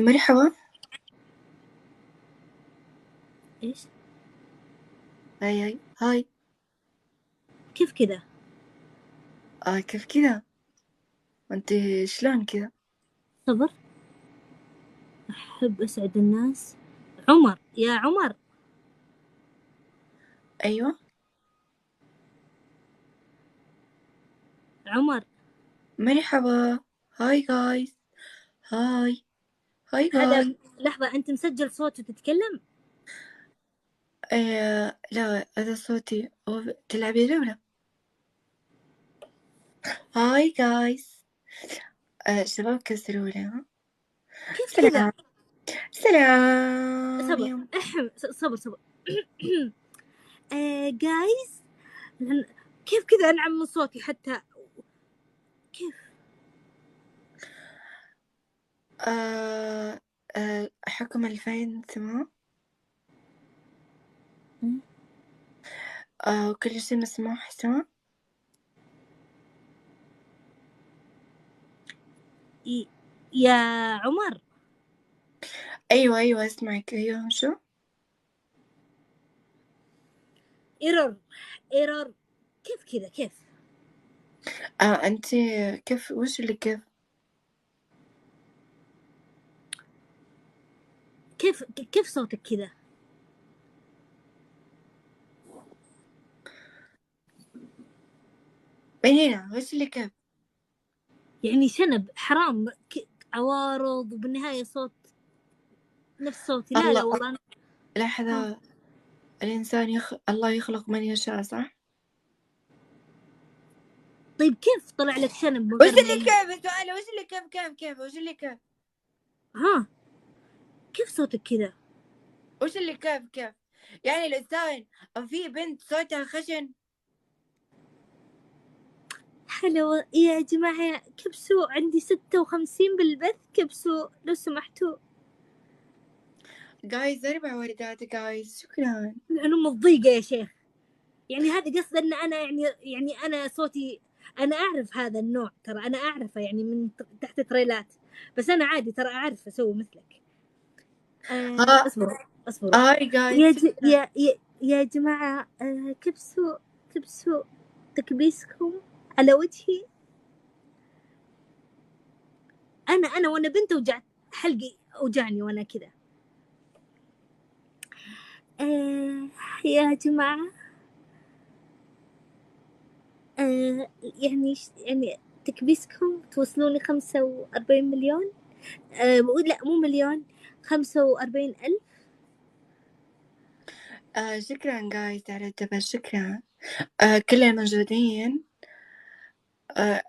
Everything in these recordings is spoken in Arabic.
مرحبا. ايش؟ هاي هاي. كيف كذا؟ كيف كذا؟ وانت شلون كذا؟ صبر. أحب أسعد الناس. عمر، يا عمر. ايوه. عمر. مرحبا. هاي جايز. هاي. هاي جايز. هذا لحظة، أنت مسجل صوت وتتكلم؟ لا، هذا صوتي. تلعبي جولة. هاي جايز. شباب كسروا لي، ها. كيف كذا؟ سلام. سلام صبر. يوم. صبر صبر. جايز. كيف كذا أنعم من صوتي حتى؟ كيف؟ حكم 2000 سماع. وكل شيء مسموح سماع. يا عمر. ايوه ايوه، اسمعك. ايوه شو؟ ايرور. ايرور. كيف كذا؟ كيف؟ انت كيف؟ وش اللي كيف؟ كيف صوتك كذا؟ من هنا وش اللي كيف؟ يعني شنب حرام. عوارض وبالنهاية صوت نفس صوتي. لا لا الله. والله ها. لحظة. الإنسان الله يخلق من يشاء، صح؟ طيب كيف طلع لك شنب وش مقرمل؟ اللي كيف؟ السؤال وش اللي كيف وش اللي كيف؟ ها. كيف صوتك كذا؟ وش اللي كيف؟ يعني الإنسان أو في بنت صوتها خشن؟ حلو يا جماعة، كبسوا عندي 56 بالبث، كبسوا لو سمحتوا. جايز 4 وردات جايز، شكرا. العلوم الضيقة يا شيخ. يعني هذا قصد ان انا يعني انا صوتي. انا اعرف هذا النوع، ترى انا اعرفه يعني من تحت تريلات. بس انا عادي ترى اعرف اسوي مثلك. ها. اصبروا. اصبروا. هاي جايز، شكرا. يا جماعة، كبسوا. كبسوا تكبيسكم على وجهي. انا وانا بنت وجعت حلقي، اوجعني وانا كذا. آه يا جماعة. يعني تكبيسكم توصلوني 45 مليون. بقول لا، مو مليون، 45 ألف. شكرا جايز على الجبل، شكرا. كل الموجودين.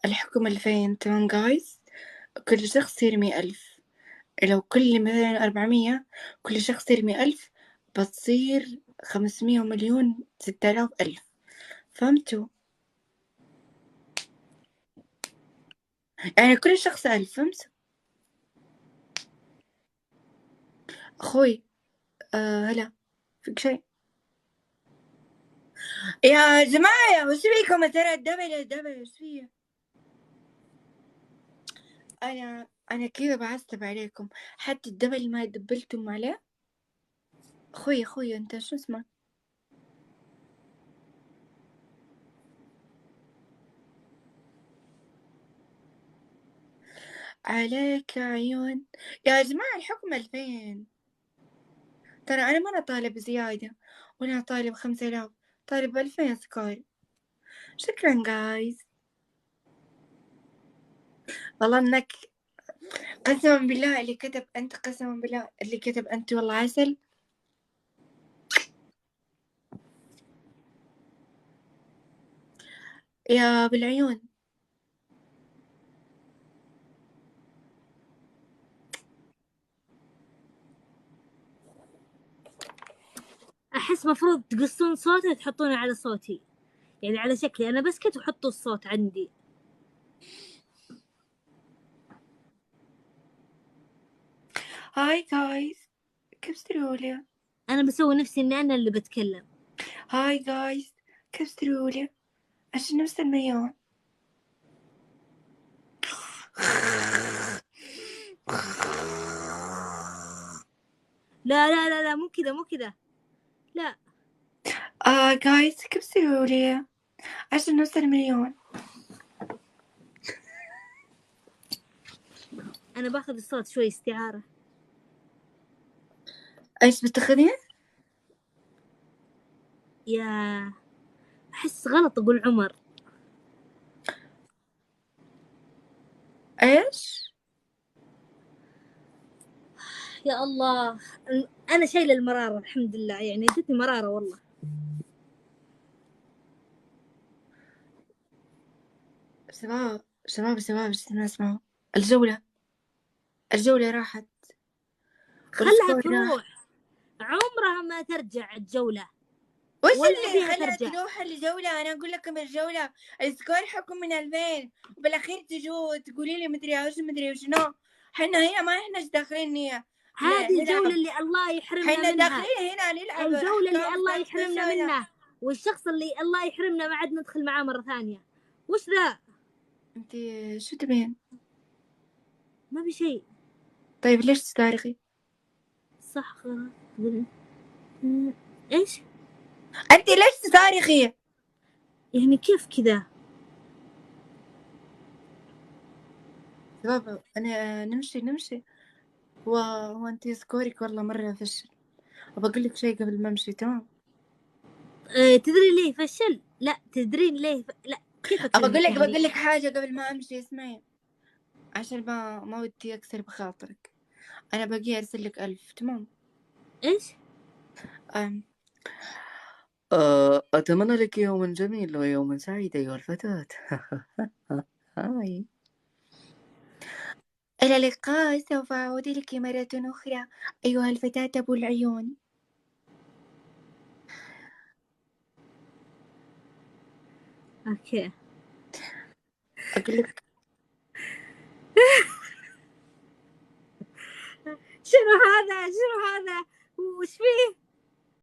الحكم 2000، تمام جايز. كل شخص يرمي 1000. لو كل مثلا 400، كل شخص يرمي 1000، بتصير 500 مليون 6000 ألف. فهمتوا؟ يعني كل شخص 1000، فهمت؟ أخوي. هلا. فيك شيء؟ يا جماعة وش فيكم؟ ترى الدبل وش فيه؟ أنا كذا بعصب عليكم. حتى الدبل ما دبلتم عليه. أخوي أنت شو اسمك؟ عليك عيون. يا جماعة الحكم 2000. ترى أنا ما أنا طالب زيادة، وأنا طالب 5000، طالب 2000 سكور. شكرا جايز. والله إنك، قسما بالله اللي كتب أنت، قسما بالله اللي كتب أنت والله عسل. يا بالعيون. احس مفروض تقصون صوتي وتحطونه على صوتي، يعني على شكلي انا بسكت وحطوا الصوت عندي. هاي جايز. كيف ترولي؟ انا بسوي نفسي اني انا اللي بتكلم. هاي جايز. كيف ترولي؟ عشان نفس المياه. لا لا لا لا، مو كذا مو كذا، لا. جايز كم تسووا لي عشان نوصل مليون؟ أنا باخذ الصوت شوي استعارة. ايش بتاخذين؟ يا أحس غلط أقول عمر. ايش؟ يا الله، أنا شايلة المرارة الحمد لله، يعني ادتني مرارة والله. شباب شباب شباب، اسمعوا، الجولة راحت خلها والسكور راح. تروح، عمرها ما ترجع الجولة، وش ولا اللي أبيها خلاها ترجع. تروح الجولة؟ أنا أقول لكم الجولة السكور حكم من 2000، وبالأخير تجوا تقولي لي مدري وشنو. حنا هنا ما إحنا داخلين هذه الجولة نلعب، اللي الله يحرمنا حنا منها، داخلين هنا نلعب الجولة اللي أحكام في الله يحرمنا كونستيوشن. منه، والشخص اللي الله يحرمنا ما عاد ندخل معاه مرة ثانية. وش ذا؟ أنت شو تبين؟ ما في شيء. طيب ليش تستارخي؟ صح غلط. ايش أنت ليش تصارخي؟ يعني؟ كيف كذا؟ شباب أنا نمشي. هو أنت سكورك والله مرة فشل، وبقول لك شيء قبل ما أمشي، تمام؟ تدري ليه فشل؟ لا تدرين ليه لا، كيف أكلمك يعني؟ بقول لك حاجة قبل ما أمشي، اسمعي، عشان ما ودي أكسر بخاطرك. أنا باقي أرسل لك 1000، تمام؟ ايش؟ أم أتمنى لك يوم جميل ويوم سعيد أيها الفتاة. هاي، إلى اللقاء، سوف أعود لك مرة أخرى أيها الفتاة أبو العيون. اوكي. أقول لك شنو هذا؟ شنو هذا؟ وش فيه؟